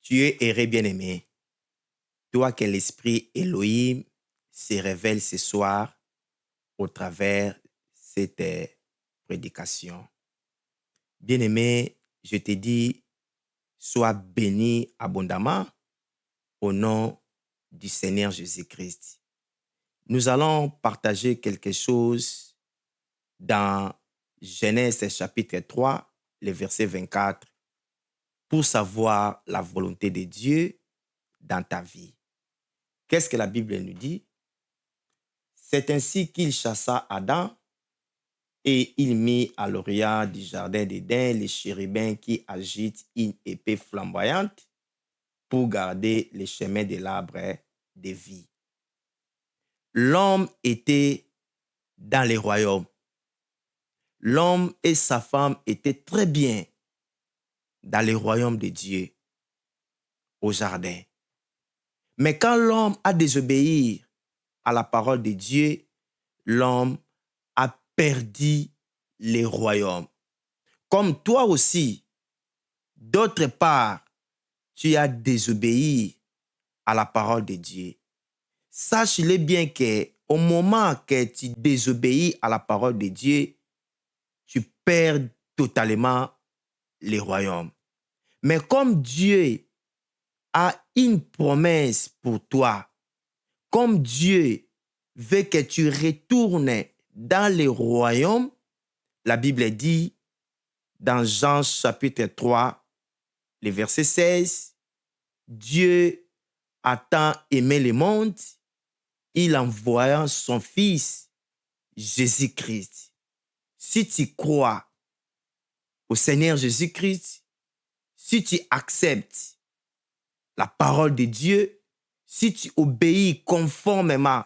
Tu es erré bien-aimé, toi que l'Esprit Elohim se révèle ce soir au travers de cette prédication. Bien-aimé, je te dis, sois béni abondamment au nom du Seigneur Jésus-Christ. Nous allons partager quelque chose dans Genèse chapitre 3, le verset 24, pour savoir la volonté de Dieu dans ta vie. Qu'est-ce que la Bible nous dit? C'est ainsi qu'il chassa Adam et il mit à l'orient du jardin d'Éden les chérubins qui agitent une épée flamboyante pour garder les chemins de l'arbre de vie. L'homme était dans les royaumes. L'homme et sa femme étaient très bien dans les royaumes de Dieu, au jardin. Mais quand l'homme a désobéi à la parole de Dieu, l'homme a perdu les royaumes. Comme toi aussi, d'autre part, tu as désobéi à la parole de Dieu. Sache-le bien qu'au moment que tu désobéis à la parole de Dieu, tu perds totalement les royaumes. Mais comme Dieu a une promesse pour toi, comme Dieu veut que tu retournes dans les royaumes, la Bible dit dans Jean chapitre 3, le verset 16, Dieu a tant aimé le monde, il envoya son Fils, Jésus-Christ. Si tu crois au Seigneur Jésus-Christ, si tu acceptes la parole de Dieu, si tu obéis conformément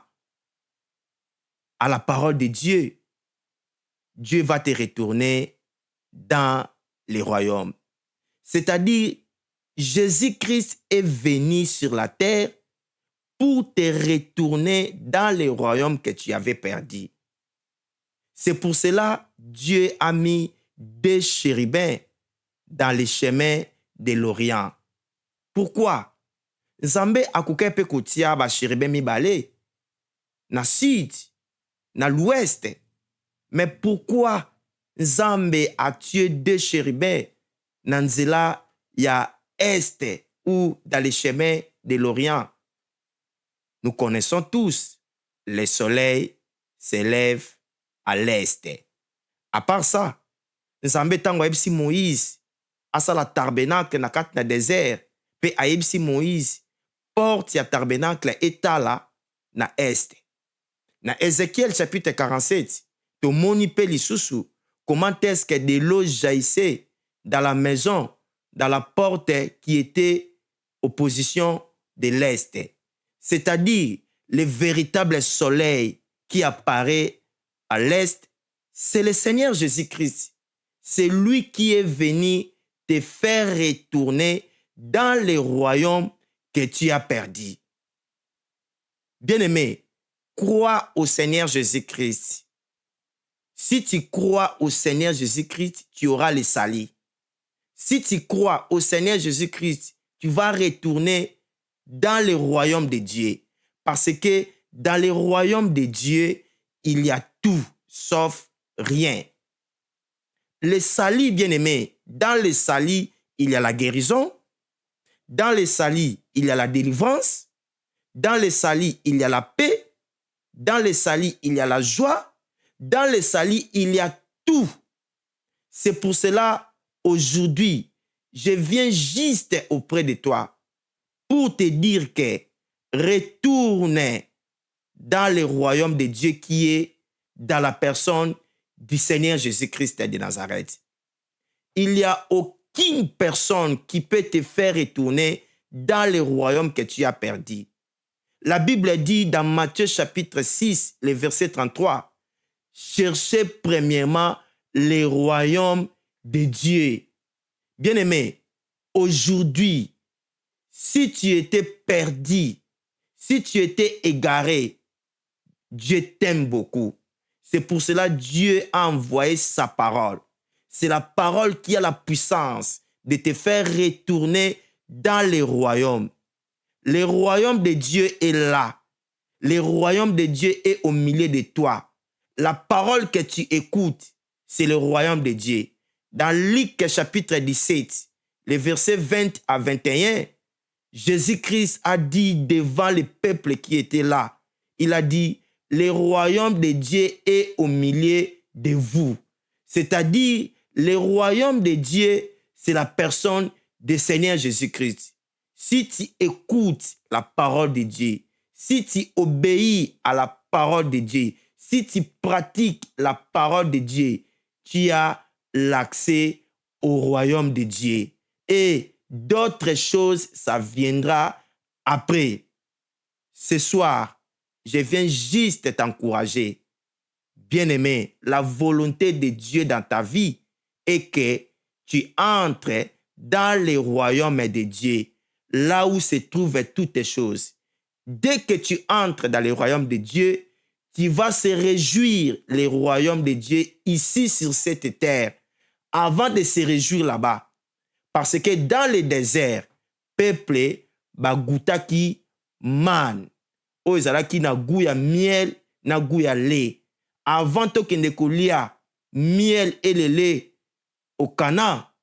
à la parole de Dieu, Dieu va te retourner dans les royaumes. C'est-à-dire, Jésus-Christ est venu sur la terre pour te retourner dans les royaumes que tu avais perdus. C'est pour cela que Dieu a mis des chérubins dans les chemins de l'Orient. Pourquoi? Nzambe akuke pe kotia ba chérubin mibale na sud, na l'ouest. Mais pourquoi Nzambe a tué deux chérubins dans nzela ya est ou dans les chemins de l'Orient? Nous connaissons tous, le soleil s'élève à l'est. À part ça, Nzambe tango ayebisi Moïse asala tabernacle na kati na désert pe ayebisi Moïse porte ya tabernacle etala na est. Na Ézéchiel chapitre 47, tomoni pe lisusu comment est-ce que de l'eau jaillissait dans la maison, dans la porte qui était aux positions de l'est. C'est-à-dire, le véritable soleil qui apparaît à l'est, c'est le Seigneur Jésus-Christ. C'est lui qui est venu te faire retourner dans les royaumes que tu as perdus. Bien-aimé, crois au Seigneur Jésus-Christ. Si tu crois au Seigneur Jésus-Christ, tu auras le salut. Si tu crois au Seigneur Jésus-Christ, tu vas retourner dans le royaume de Dieu. Parce que dans le royaume de Dieu, il y a tout, sauf rien. Le salut, bien-aimé, dans le salut, il y a la guérison. Dans le salut, il y a la délivrance. Dans le salut, il y a la paix. Dans le salut, il y a la joie. Dans le salut, il y a tout. C'est pour cela, aujourd'hui, je viens juste auprès de toi pour te dire que retourne dans le royaume de Dieu qui est dans la personne du Seigneur Jésus-Christ de Nazareth. Il n'y a aucune personne qui peut te faire retourner dans le royaume que tu as perdu. La Bible dit dans Matthieu chapitre 6, le verset 33, « Cherchez premièrement le royaume de Dieu. » Bien-aimé, aujourd'hui, si tu étais perdu, si tu étais égaré, Dieu t'aime beaucoup. C'est pour cela que Dieu a envoyé sa parole. C'est la parole qui a la puissance de te faire retourner dans les royaumes. Le royaume de Dieu est là. Le royaume de Dieu est au milieu de toi. La parole que tu écoutes, c'est le royaume de Dieu. Dans Luc chapitre 17, les versets 20 à 21, Jésus-Christ a dit devant le peuple qui était là, il a dit, le royaume de Dieu est au milieu de vous. C'est-à-dire, le royaume de Dieu, c'est la personne du Seigneur Jésus-Christ. Si tu écoutes la parole de Dieu, si tu obéis à la parole de Dieu, si tu pratiques la parole de Dieu, tu as l'accès au royaume de Dieu. Et d'autres choses, ça viendra après. Ce soir, je viens juste t'encourager. Bien-aimé, la volonté de Dieu dans ta vie est que tu entres dans le royaume de Dieu, là où se trouvent toutes choses. Dès que tu entres dans le royaume de Dieu, tu vas se réjouir le royaume de Dieu ici sur cette terre, avant de se réjouir là-bas. Parce que dans le désert, peuple bagutaki man, oyo ezalaki na goût ya miel, na goût ya lait. Avant tokende kolia miel et le lait au Cana,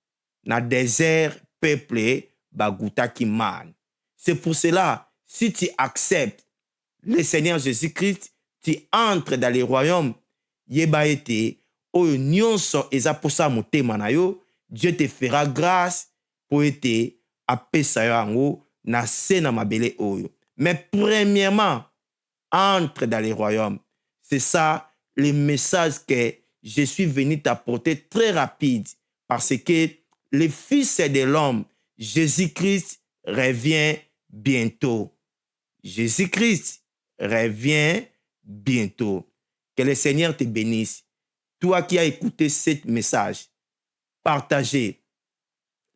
na désert, peuple bagutaki man. C'est pour cela, si tu acceptes le Seigneur Jésus-Christ, tu entres dans le royaume, yeba ete, oyo nyonso eza posa motema na yo, Dieu te fera grâce pour ete apesa yo yango na se na mabele oyo. Mais premièrement, entre dans le royaume. C'est ça le message que je suis venu t'apporter très rapide, parce que le Fils de l'homme, Jésus-Christ, revient bientôt. Jésus-Christ revient bientôt. Que le Seigneur te bénisse. Toi qui as écouté ce message, partagez,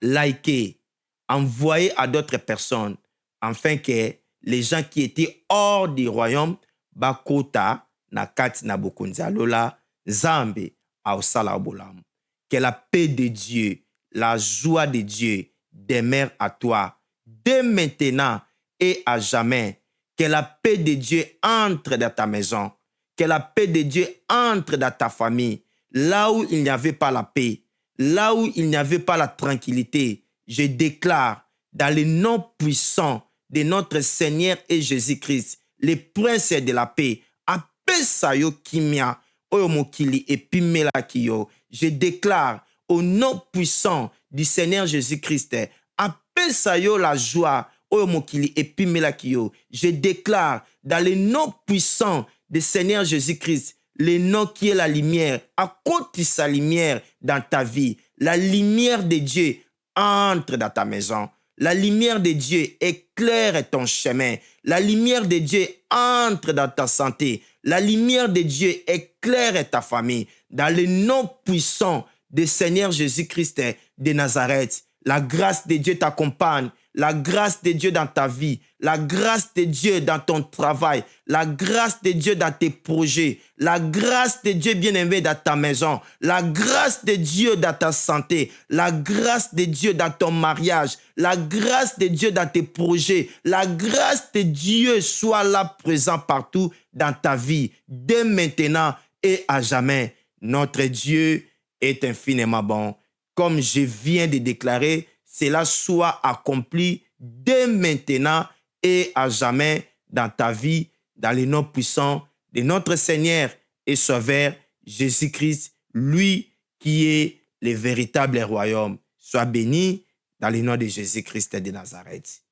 likez, envoyez à d'autres personnes, afin que les gens qui étaient hors du royaume, bakota na kati na bokonzi alola, Nzambe aosala obolamu. Que la paix de Dieu, la joie de Dieu demeure à toi, dès maintenant et à jamais. Que la paix de Dieu entre dans ta maison. Que la paix de Dieu entre dans ta famille. Là où il n'y avait pas la paix, là où il n'y avait pas la tranquillité, je déclare dans le nom puissant de notre Seigneur et Jésus-Christ, le prince de la paix, apesa yo kimia, oyo mokili epimela kiyo. Je déclare au nom puissant du Seigneur Jésus-Christ, apesa yo la joie, oyo mokili epimela kiyo. Je déclare dans le nom puissant du Seigneur Jésus-Christ, le nom qui est la lumière, accorde sa lumière dans ta vie. La lumière de Dieu entre dans ta maison. La lumière de Dieu éclaire ton chemin. La lumière de Dieu entre dans ta santé. La lumière de Dieu éclaire ta famille. Dans le nom puissant du Seigneur Jésus-Christ de Nazareth, la grâce de Dieu t'accompagne. La grâce de Dieu dans ta vie, la grâce de Dieu dans ton travail, la grâce de Dieu dans tes projets, la grâce de Dieu bien-aimé dans ta maison, la grâce de Dieu dans ta santé, la grâce de Dieu dans ton mariage, la grâce de Dieu dans tes projets, la grâce de Dieu soit là présent partout dans ta vie, dès maintenant et à jamais. Notre Dieu est infiniment bon. Comme je viens de déclarer, cela soit accompli dès maintenant et à jamais dans ta vie, dans le nom puissant de notre Seigneur et Sauveur Jésus-Christ, lui qui est le véritable royaume. Sois béni dans le nom de Jésus-Christ de Nazareth.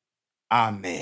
Amen.